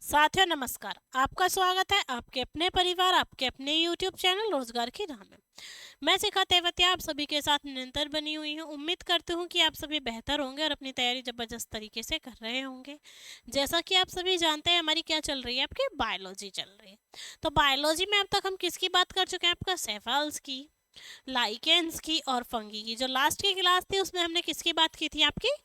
साथियों नमस्कार। आपका स्वागत है आपके अपने परिवार आपके अपने YouTube चैनल रोजगार की राह में। मैं शिखा तेवतिया आप सभी के साथ निरंतर बनी हुई हूँ। उम्मीद करती हूँ कि आप सभी बेहतर होंगे और अपनी तैयारी जबरदस्त तरीके से कर रहे होंगे। जैसा कि आप सभी जानते हैं हमारी क्या चल रही है, आपकी बायोलॉजी चल रही है। तो बायोलॉजी में अब तक हम किसकी बात कर चुके हैं, आपका सेफल्स की, लाइकेंस की और फंगी की। जो लास्ट की क्लास थी उसमें हमने किसकी बात की थी, आपकी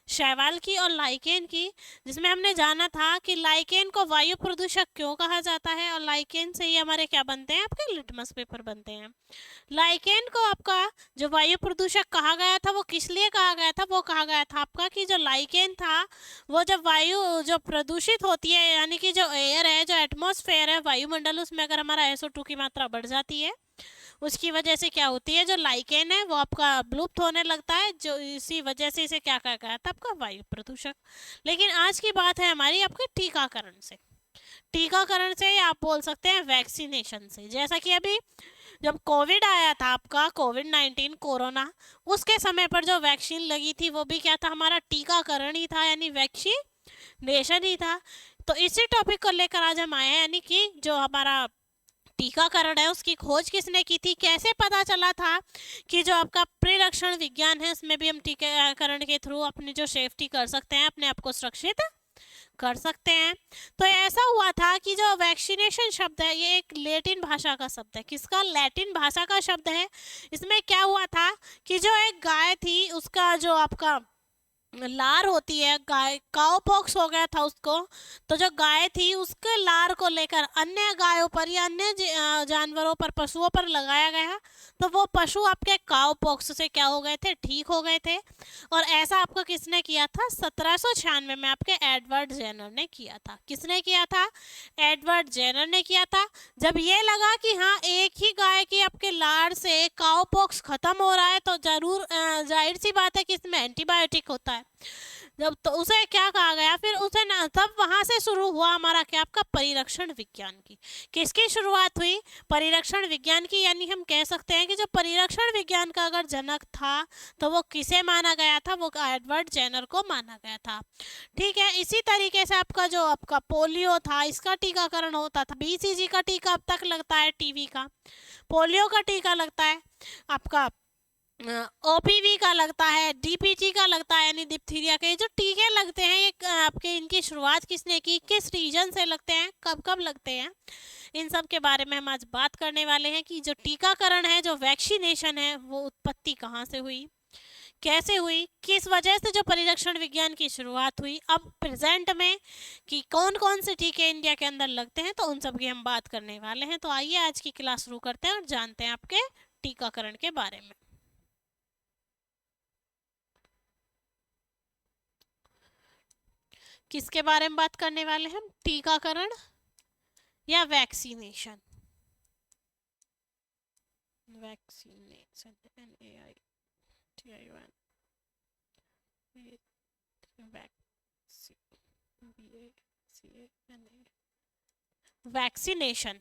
शैवाल की और लाइकेन की, जिसमें हमने जाना था कि लाइकेन को वायु प्रदूषक क्यों कहा जाता है और लाइकेन से ही हमारे क्या बनते हैं, आपके लिटमस पेपर बनते हैं। लाइकेन को आपका जो वायु प्रदूषक कहा गया था वो किस लिए कहा गया था, वो कहा गया था आपका कि जो लाइकेन था वो जब वायु जो प्रदूषित होती है, यानी कि जो एयर है, जो एटमॉस्फेयर है, वायुमंडल, उसमें अगर हमारा SO2 की मात्रा बढ़ जाती है उसकी वजह से क्या होती है, जो लाइकेन है वो आपका विलुप्त होने लगता है, जो इसी वजह से इसे क्या कहा गया था, आपका वायु प्रदूषक। लेकिन आज की बात है हमारी आपके टीकाकरण से। टीकाकरण से या आप बोल सकते हैं वैक्सीनेशन से। जैसा कि अभी जब कोविड आया था, आपका कोविड-19 कोरोना, उसके समय पर जो वैक्सीन लगी थी वो भी क्या था, हमारा टीकाकरण ही था, यानी वैक्सीनेशन ही था। तो इसी टॉपिक को लेकर आज हम आए हैं, यानी कि जो हमारा टीकाकरण है उसकी खोज किसने की थी, कैसे पता चला था कि जो आपका प्रिरक्षण विज्ञान है उसमें भी हम टीकाकरण के थ्रू अपनी जो सेफ्टी कर सकते हैं, अपने आप को सुरक्षित कर सकते हैं। तो ऐसा हुआ था कि जो वैक्सीनेशन शब्द है ये एक लैटिन भाषा का शब्द है। किसका, लैटिन भाषा का शब्द है। इसमें क्या हुआ था कि जो एक गाय थी उसका जो आपका लार होती है, गाय काउ पॉक्स हो गया था उसको। तो जो गाय थी उसके लार को लेकर अन्य गायों पर या अन्य जानवरों पर, पशुओं पर लगाया गया। तो वो पशु आपके काउ पॉक्स से क्या हो गए थे, ठीक हो गए थे। और ऐसा आपको किसने किया था, 1796 में आपके एडवर्ड जेनर ने किया था। किसने किया था, एडवर्ड जेनर ने किया था। जब ये लगा कि हाँ एक ही गाय की आपके लार से काउ पॉक्स खत्म हो रहा है तो जरूर जाहिर सी बात है कि इसमें एंटीबायोटिक होता है। जब तो उसे क्या कहा गया, फिर उसे ना, तब वहां से शुरू हुआ हमारा क्या, आपका परिरक्षण विज्ञान की। किसकी शुरुआत हुई, परिरक्षण विज्ञान की। यानी हम कह सकते हैं कि जो परिरक्षण विज्ञान का अगर जनक था तो वो किसे माना गया था, वो एडवर्ड जेनर को माना गया था। ठीक है, इसी तरीके से आपका जो आपका पोलियो था इसका टीकाकरण होता था। BCG का टीका अब तक लगता है, टीवी का, पोलियो का टीका लगता है, आपका OPV का लगता है, DPT का लगता है, यानी डिप्थीरिया के जो टीके लगते हैं ये आपके, इनकी शुरुआत किसने की, किस रीजन से लगते हैं, कब कब लगते हैं, इन सब के बारे में हम आज बात करने वाले हैं कि जो टीकाकरण है, जो वैक्सीनेशन है, वो उत्पत्ति कहाँ से हुई, कैसे हुई, किस वजह से जो परिरक्षण विज्ञान की शुरुआत हुई अब प्रेजेंट में, कि कौन कौन से टीके इंडिया के अंदर लगते हैं, तो उन सब की हम बात करने वाले हैं। तो आइए आज की क्लास शुरू करते हैं और जानते हैं आपके टीकाकरण के बारे में। किसके बारे में बात करने वाले हैं हम, टीकाकरण या वैक्सीनेशन। वैक्सीनेशन, वैक्सीनेशन,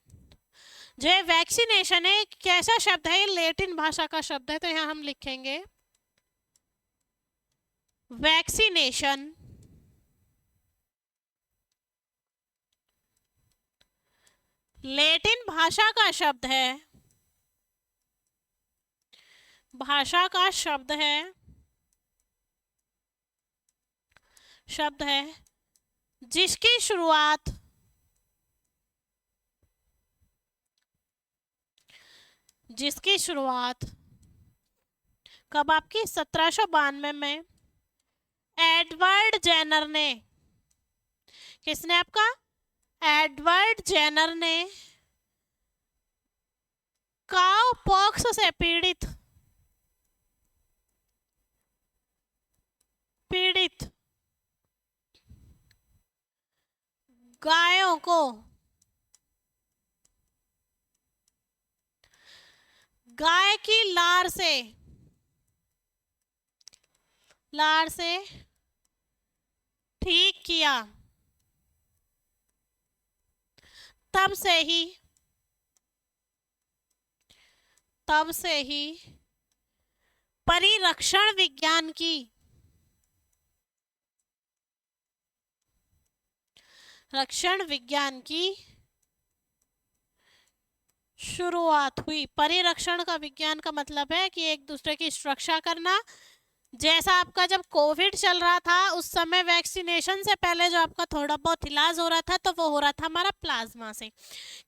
जो है वैक्सीनेशन है, कैसा शब्द है, ये लैटिन भाषा का शब्द है। तो यहाँ हम लिखेंगे वैक्सीनेशन लैटिन भाषा का शब्द है, भाषा का शब्द है जिसकी शुरुआत कब, आपकी 1792 में एडवर्ड जेनर ने, किसने, आपका एडवर्ड जेनर ने काउ पॉक्स से पीड़ित गायों को, गाय की लार से ठीक किया। तब से ही परिरक्षण विज्ञान की रक्षण विज्ञान की शुरुआत हुई। परिरक्षण का विज्ञान का मतलब है कि एक दूसरे की सुरक्षा करना। जैसा आपका जब कोविड चल रहा था उस समय वैक्सीनेशन से पहले जो आपका थोड़ा बहुत इलाज हो रहा था तो वो हो रहा था हमारा प्लाज्मा से।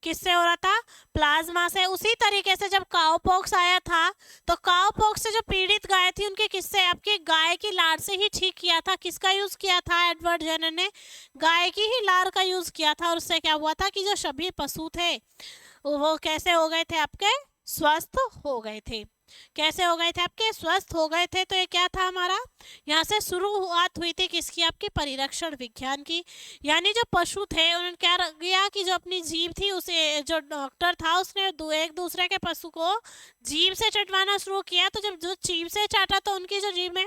किससे हो रहा था? प्लाज्मा से। उसी तरीके से जब काउपॉक्स आया था तो काउपॉक्स से जो पीड़ित गाय थी उनके किससे? आपकी गाय की लार से ही ठीक किया था। किसका यूज किया था? एडवर्ड जेनर ने गाय की ही लार का यूज किया था। और उससे क्या हुआ था कि जो सभी पशु थे वो कैसे हो गए थे? आपके स्वस्थ हो गए थे। कैसे हो गए थे? आपके स्वस्थ हो गए थे। तो ये क्या था हमारा? यहाँ से शुरुआत हुई थी किसकी? आपकी परिरक्षण विज्ञान की। यानी जो पशु थे उन्होंने क्या किया कि जो अपनी जीभ थी उसे, जो डॉक्टर था उसने एक दूसरे के पशु को जीभ से चटवाना शुरू किया। तो जब जो जीभ से चाटा तो उनकी जो जीभ में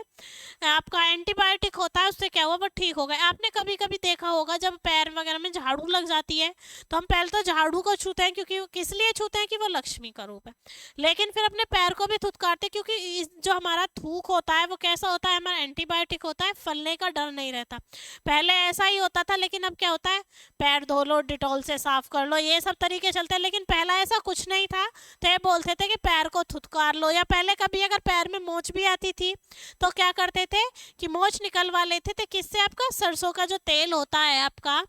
आपका एंटीबायोटिक होता है उससे क्या हुआ? वो ठीक हो गए। आपने कभी कभी देखा होगा जब पैर वगैरह में झाड़ू लग जाती है तो हम पहले तो झाड़ू को छूते हैं, क्योंकि किस लिए छूते हैं? कि वो लक्ष्मी का रूप है। लेकिन फिर अपने पैर को भी थुतकारते, क्योंकि जो हमारा थूक होता है वो कैसा होता है? हमारा एंटीबायोटिक होता है, फलने का डर नहीं रहता। पहले ऐसा ही होता था, लेकिन अब क्या होता है? पैर धो लो, डिटॉल से साफ कर लो, ये सब तरीके चलते हैं। लेकिन पहला ऐसा कुछ नहीं था, तो ये बोलते थे कि पैर को थुतकार लो। या पहले कभी अगर पैर में मोच भी आती थी तो क्या करते थे कि मोच निकलवा लेते थे। किससे? आपका सरसों का जो तेल होता है आपका,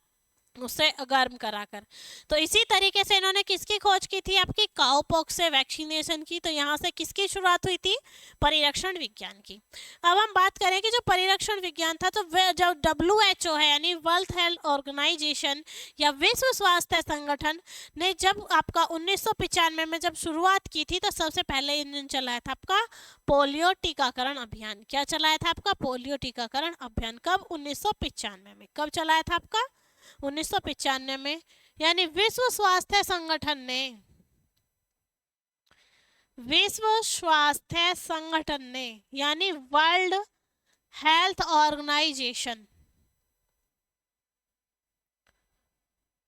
उससे गर्म कराकर। तो इसी तरीके से इन्होंने किसकी खोज की थी? आपकी काउपॉक्स से वैक्सीनेशन की। तो यहाँ से किसकी शुरुआत हुई थी? परिरक्षण विज्ञान की। अब हम बात करें कि जो परिरक्षण विज्ञान था तो जो WHO है यानी वर्ल्ड हेल्थ ऑर्गेनाइजेशन या विश्व स्वास्थ्य संगठन ने जब आपका 1995 में जब शुरुआत की थी तो सबसे पहले इन्होंने चलाया था आपका पोलियो टीकाकरण अभियान। क्या चलाया था? आपका पोलियो टीकाकरण अभियान। कब? 1995 में। कब चलाया था? आपका 1995 में। यानी विश्व स्वास्थ्य संगठन ने, विश्व स्वास्थ्य संगठन ने यानी World Health Organization,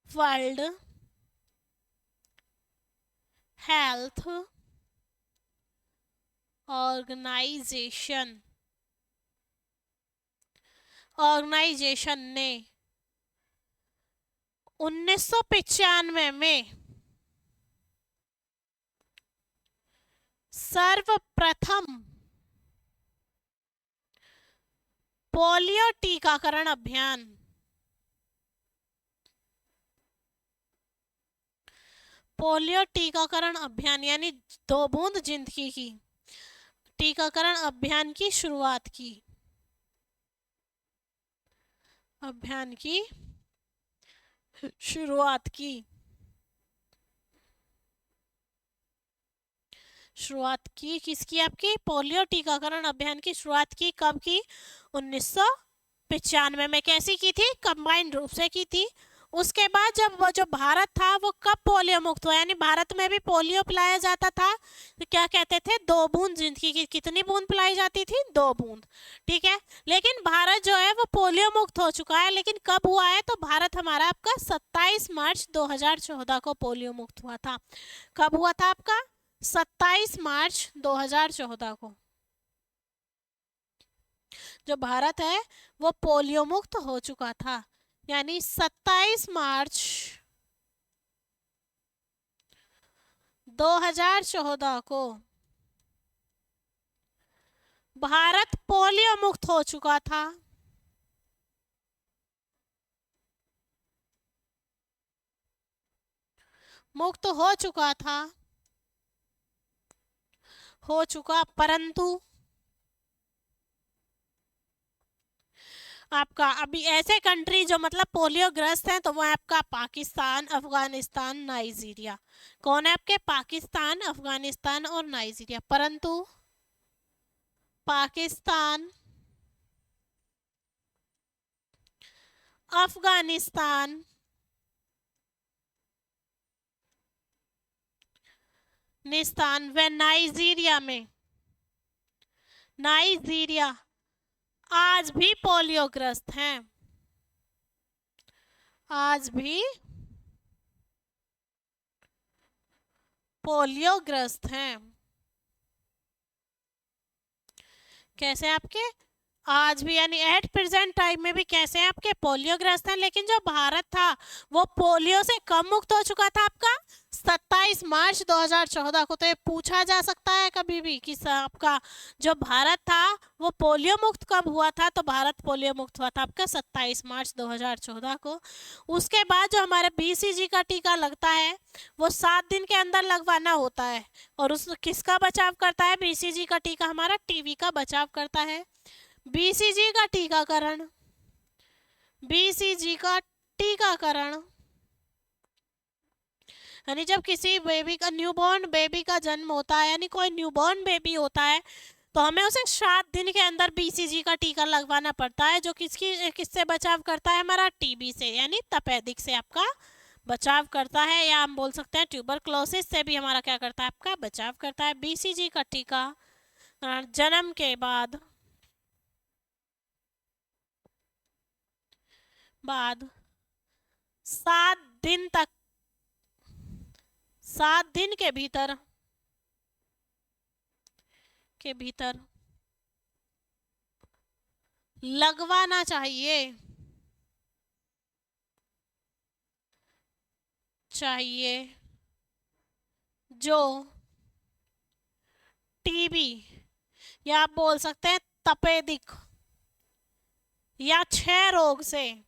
World Health Organization ने 1995 में सर्वप्रथम पोलियो टीकाकरण अभियान, पोलियो टीकाकरण अभियान यानी 2 बूंद जिंदगी की टीकाकरण अभियान की शुरुआत की। अभियान की शुरुआत की। शुरुआत की किसकी? आपकी पोलियो टीकाकरण अभियान की शुरुआत की। कब की? 1995 में। कैसी की थी? कंबाइंड रूप से की थी। उसके बाद जब वो जो भारत था वो कब पोलियो मुक्त हुआ, यानी भारत में भी पोलियो पिलाया जाता था, तो क्या कहते थे? 2 बूंद जिंदगी की। कितनी बूंद पिलाई जाती थी? 2 बूंद। ठीक है। लेकिन भारत जो है वो पोलियो मुक्त हो चुका है। लेकिन कब हुआ है? तो भारत हमारा आपका 27 मार्च 2014 को पोलियो मुक्त हुआ था। कब हुआ था? आपका 27 मार्च 2014 को जो भारत है वो पोलियो मुक्त हो चुका था। यानी 27 मार्च 2014 को भारत पोलियो मुक्त हो चुका था। मुक्त हो चुका था, हो चुका। परंतु आपका अभी ऐसे कंट्री जो मतलब पोलियो ग्रस्त हैं तो वो है आपका पाकिस्तान, अफगानिस्तान, नाइजीरिया। कौन है आपके? पाकिस्तान, अफगानिस्तान और नाइजीरिया। परंतु पाकिस्तान, अफगानिस्तान, निस्तान व नाइजीरिया में, नाइजीरिया आज भी पोलियो ग्रस्त हैं। आज भी पोलियो ग्रस्त हैं। कैसे? आपके आज भी यानी एट प्रेजेंट टाइम में भी कैसे हैं आपके पोलियोग्रस्त हैं, लेकिन जो भारत था वो पोलियो से कब मुक्त हो चुका था आपका 27 मार्च 2014 को। तो ये पूछा जा सकता है कभी भी कि आपका जो भारत था वो पोलियो मुक्त कब हुआ था, तो भारत पोलियो मुक्त हुआ था आपका 27 मार्च 2014 को। उसके बाद जो हमारे बीसीजी का टीका लगता है वो 7 दिन के अंदर लगवाना होता है, और उस किसका बचाव करता है बीसीजी का टीका, हमारा टीबी का बचाव करता है। बीसीजी का टीकाकरण, बीसीजी का टीकाकरण यानी जब किसी बेबी का, न्यूबॉर्न बेबी का जन्म होता है, यानी कोई न्यूबॉर्न बेबी होता है, तो हमें उसे 7 दिन के अंदर बीसीजी का टीका लगवाना पड़ता है, जो किससे बचाव करता है, हमारा टीबी से यानी तपेदिक से आपका बचाव करता है, या हम बोल सकते हैं ट्यूबरक्लोसिस से भी हमारा क्या करता है, आपका बचाव करता है। बीसीजी का टीका जन्म के बाद 7 दिन तक, 7 दिन के भीतर लगवाना चाहिए जो टीबी, या आप बोल सकते हैं तपेदिक या क्षय रोग से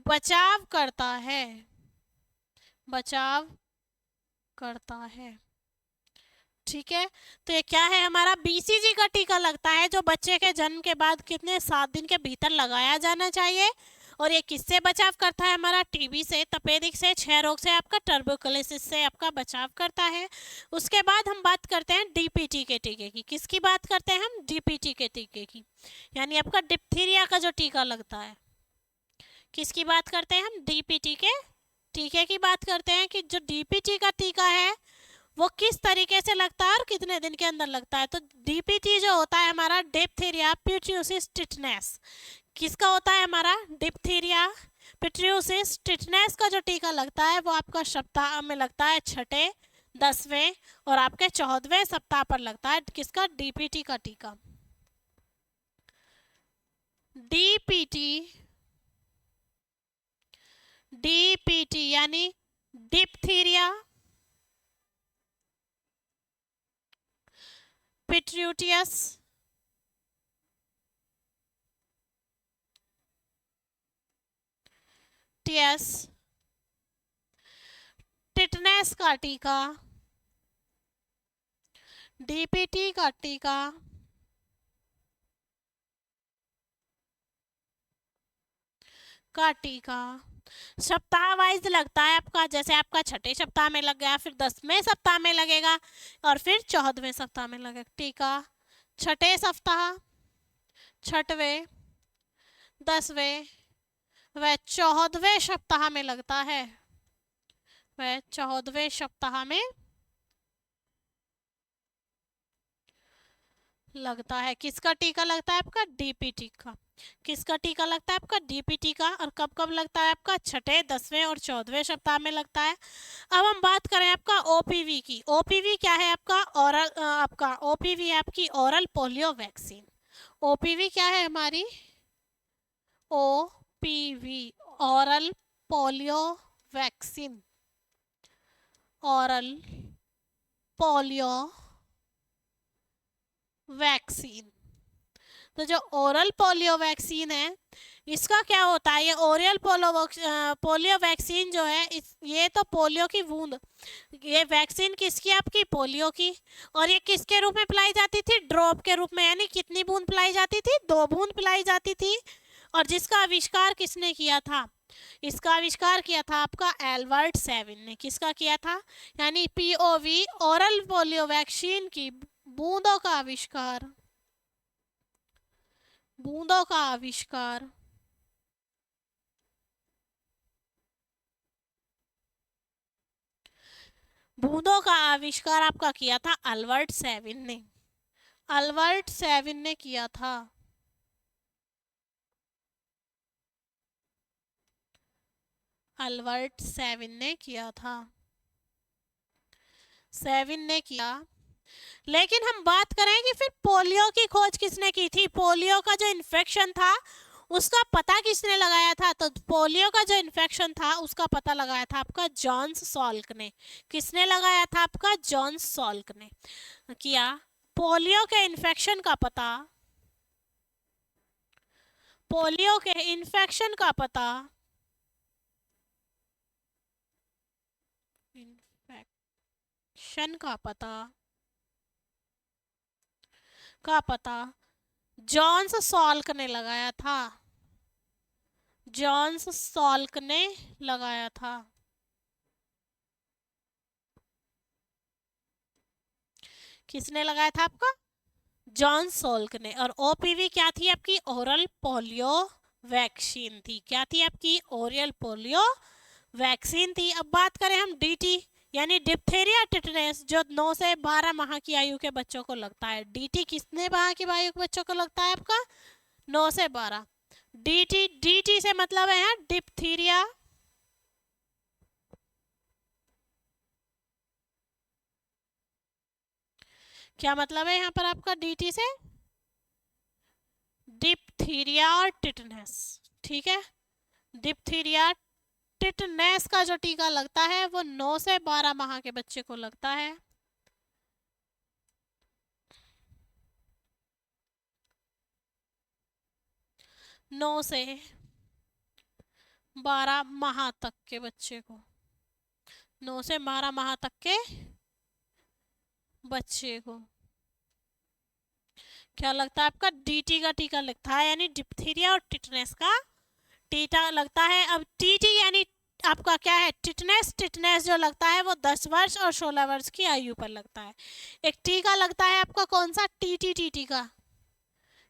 बचाव करता है। ठीक है, तो ये क्या है, हमारा बीसीजी का टीका लगता है जो बच्चे के जन्म के बाद कितने 7 दिन के भीतर लगाया जाना चाहिए, और ये किससे बचाव करता है, हमारा टीबी से, तपेदिक से, क्षय रोग से, आपका टर्बोक्लोसिस से आपका बचाव करता है। उसके बाद हम बात करते हैं डीपीटी के टीके की। किसकी बात करते हैं हम, डीपीटी के टीके की, यानी आपका डिप्थीरिया का जो टीका लगता है। किसकी बात करते हैं हम, डीपीटी के टीके की बात करते हैं कि जो डीपीटी का टीका है वो किस तरीके से लगता है और कितने दिन के अंदर लगता है। तो डीपीटी जो होता है हमारा, डिप्थीरिया पिट्यूसिस टिटनेस, किसका होता है, हमारा डिप्थीरिया पिट्यूसिस टिटनेस का जो टीका लगता है वो आपका सप्ताह में लगता है, छठे, 10वें और आपके 14वें सप्ताह पर लगता है। किसका, डीपीटी का टीका। डीपीटी, डीपीटी यानी डिप्थीरिया पिट्यूटियस टियस टिटनेस का टीका, डीपीटी का टीका सप्ताह वाइज लगता है आपका, जैसे आपका छठे सप्ताह में लग गया, फिर 10वें सप्ताह में लगेगा, और फिर 14वें सप्ताह में लगेगा टीका। छठे सप्ताह, छठवें, 10वें वह 14वें सप्ताह में लगता है, वह 14वें सप्ताह में लगता है। किसका टीका लगता है आपका, डीपीटी का। किसका टीका लगता है आपका, डीपीटी का, और कब कब लगता है आपका, छठे, 10वें और 14वें सप्ताह में लगता है। अब हम बात करें आपका ओपीवी की। ओपीवी क्या है आपका, ओरल, आपका ओपीवी है आपकी ओरल पोलियो वैक्सीन। ओपीवी क्या है हमारी, OPV oral polio vaccine, oral polio vaccine. तो जो ओरल पोलियो वैक्सीन है इसका क्या होता है, ये ओरल पोलियो वैक्सीन जो है ये तो पोलियो की बूंद, ये वैक्सीन किसकी, आपकी पोलियो की, और ये किसके रूप में पिलाई जाती थी, ड्रॉप के रूप में, यानी कितनी बूंद पिलाई जाती थी, 2 बूंद पिलाई जाती थी। और जिसका आविष्कार किसने किया था, इसका आविष्कार किया था आपका एल्बर्ट सेविन ने। किसका किया था, यानी पीओवी ओरल पोलियो वैक्सीन की बूंदों का आविष्कार, बूंदों का आविष्कार बूंदों का आविष्कार आपका किया था अल्बर्ट सेविन ने, अल्बर्ट सेविन ने किया था। अल्बर्ट सेविन ने किया था। सेविन ने किया। लेकिन हम बात करें कि फिर पोलियो की खोज किसने की थी, पोलियो का जो इन्फेक्शन था उसका पता किसने लगाया था, तो पोलियो का जो इन्फेक्शन था उसका पता लगाया था आपका जॉन्स सॉल्क ने। किसने लगाया था, आपका जॉन्स सॉल्क ने किया। पोलियो के इन्फेक्शन का पता, पोलियो के इन्फेक्शन का पता, इन्फेक्शन का पता जॉन्स सॉल्क ने लगाया था, जॉन्स सॉल्क ने लगाया था। किसने लगाया था, आपका जॉन सॉल्क ने। और ओपीवी क्या थी आपकी, ओरल पोलियो वैक्सीन थी। क्या थी आपकी, ओरल पोलियो वैक्सीन थी। अब बात करें हम डीटी यानी डिप्थेरिया टिटनेस, जो 9 से 12 माह की आयु के बच्चों को लगता है। डीटी कितने माह की आयु के बच्चों को लगता है, आपका 9 से 12। डीटी, डीटी से मतलब है यहाँ डिप्थीरिया, क्या मतलब है यहाँ पर आपका डीटी से, डिप्थीरिया और टिटनेस। ठीक है, डिप्थीरिया टिटनेस का जो टीका लगता है वो 9 से 12 माह के बच्चे को लगता है। नौ से 12 माह तक के बच्चे को, 9 से 12 माह तक के बच्चे को क्या लगता है, आपका डीटी का टीका लगता है, यानी डिप्थीरिया और टिटनेस का टीका लगता है। अब टीटी यानी आपका क्या है, टिटनेस। टिटनेस जो लगता है वो 10 वर्ष और 16 वर्ष की आयु पर लगता है। एक टीका लगता है आपका कौन सा, टीटी, टीटी का।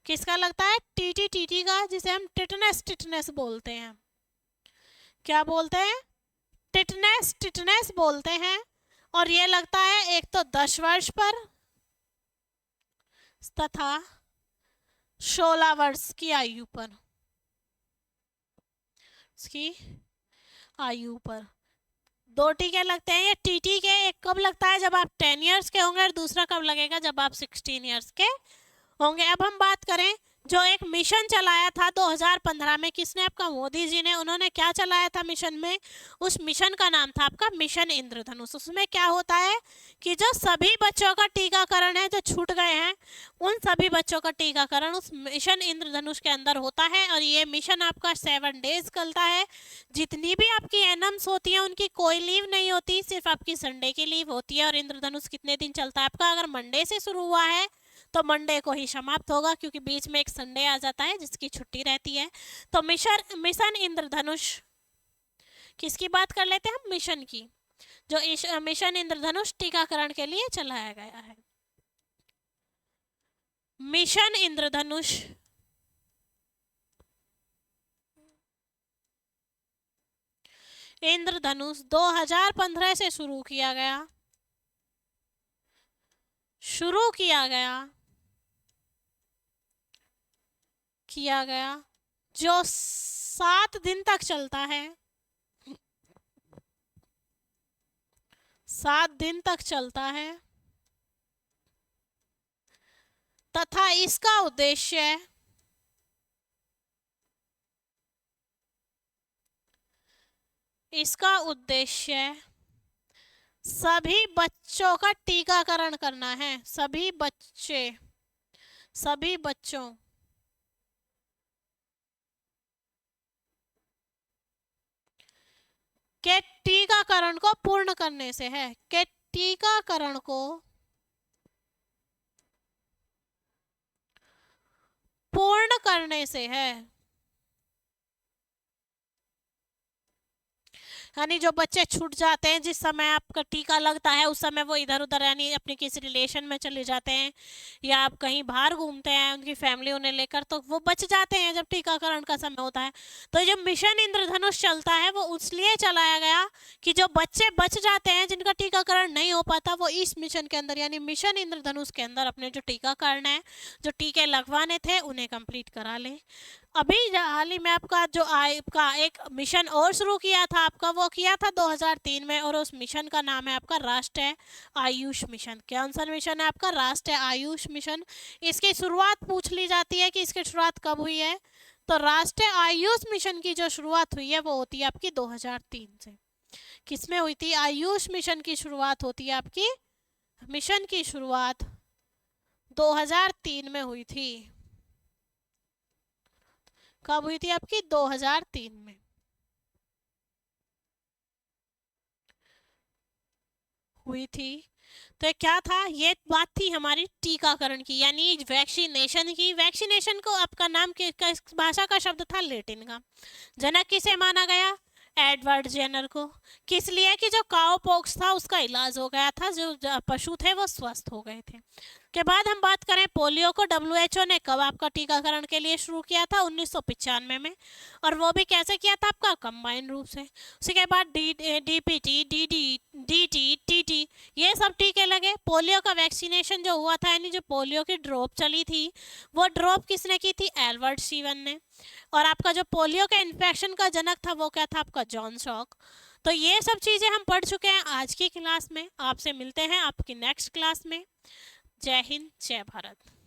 किसका लगता है, टीटी, टीटी का, जिसे हम टिटनेस, टिटनेस बोलते हैं। क्या बोलते हैं, टिटनेस, टिटनेस बोलते हैं। और ये लगता है एक तो 10 वर्ष पर तथा 16 वर्ष की आयु पर, उसकी आयु पर। 2 टीके लगते हैं ये टीटी के। एक कब लगता है, जब आप 10 इयर्स के होंगे, और दूसरा कब लगेगा, जब आप 16 इयर्स के होंगे। अब हम बात करें जो एक मिशन चलाया था 2015 में, किसने, आपका मोदी जी ने। उन्होंने क्या चलाया था मिशन में, उस मिशन का नाम था आपका मिशन इंद्रधनुष। उसमें क्या होता है कि जो सभी बच्चों का टीकाकरण है जो छूट गए हैं, उन सभी बच्चों का टीकाकरण उस मिशन इंद्रधनुष के अंदर होता है। और ये मिशन आपका 7 डेज चलता है। जितनी भी आपकी एनम्स होती हैं उनकी कोई लीव नहीं होती, सिर्फ आपकी संडे की लीव होती है। और इंद्रधनुष कितने दिन चलता है आपका, अगर मंडे से शुरू हुआ है तो मंडे को ही समाप्त होगा, क्योंकि बीच में एक संडे आ जाता है जिसकी छुट्टी रहती है। तो मिशन मिशन इंद्रधनुष, किसकी बात कर लेते हैं हम, मिशन की। जो मिशन इंद्रधनुष टीकाकरण के लिए चलाया गया है। मिशन इंद्रधनुष इंद्रधनुष 2015 से शुरू किया गया, जो 7 दिन तक चलता है, 7 दिन तक चलता है। तथा इसका उद्देश्य सभी बच्चों का टीकाकरण करना है। सभी बच्चों के टीकाकरण को पूर्ण करने से है, के टीकाकरण को पूर्ण करने से है। यानी जो बच्चे छूट जाते हैं, जिस समय आपका टीका लगता है उस समय वो इधर उधर यानी अपने किसी रिलेशन में चले जाते हैं, या आप कहीं बाहर घूमते हैं उनकी फैमिली उन्हें लेकर, तो वो बच जाते हैं जब टीकाकरण का समय होता है। तो जो मिशन इंद्रधनुष चलता है वो इसलिए चलाया गया कि जो बच्चे बच जाते हैं जिनका टीकाकरण नहीं हो पाता, वो इस मिशन के अंदर यानी मिशन इंद्रधनुष के अंदर अपने जो टीकाकरण है, जो टीके लगवाने थे, उन्हें कंप्लीट करा लें। अभी हाल ही में आपका जो आपका एक मिशन और शुरू किया था आपका, वो किया था 2003 में, और उस मिशन का नाम है आपका राष्ट्रीय आयुष मिशन। कौन सा मिशन है आपका? राष्ट्रीय आयुष मिशन। इसकी शुरुआत पूछ ली जाती है कि इसकी शुरुआत कब हुई है, तो राष्ट्रीय आयुष मिशन की जो शुरुआत हुई है वो होती है आपकी 2003 से। किसमें हुई थी? आयुष मिशन की शुरुआत होती है आपकी, मिशन की शुरुआत 2003 में हुई थी। कब हुई थी आपकी? 2003 में हुई थी। तो ये क्या था? ये बात थी हमारी टीकाकरण की, यानी वैक्सीनेशन की। वैक्सीनेशन को आपका नाम किस भाषा का शब्द था? लेटिन का। जनक किसे माना गया? एडवर्ड जेनर को। किस लिए? कि जो काउ पॉक्स था उसका इलाज हो गया था, जो पशु थे वो स्वस्थ हो गए थे। के बाद हम बात करें पोलियो को, डब्ल्यूएचओ ने कब आपका टीकाकरण के लिए शुरू किया था? 1995 में। और वो भी कैसे किया था आपका? कंबाइन रूप से। उसके बाद डीपीटी, डीटी, टीटी, ये सब टीके लगे। पोलियो का वैक्सीनेशन जो हुआ था, यानी जो पोलियो की ड्रॉप चली थी, वो ड्रॉप किसने की थी? एल्बर्ट शीवन ने। और आपका जो पोलियो के इन्फेक्शन का जनक था वो क्या था आपका? John Sock. तो ये सब चीज़ें हम पढ़ चुके हैं आज की क्लास में। आपसे मिलते हैं आपकी नेक्स्ट क्लास में। जय हिंद, जय भारत।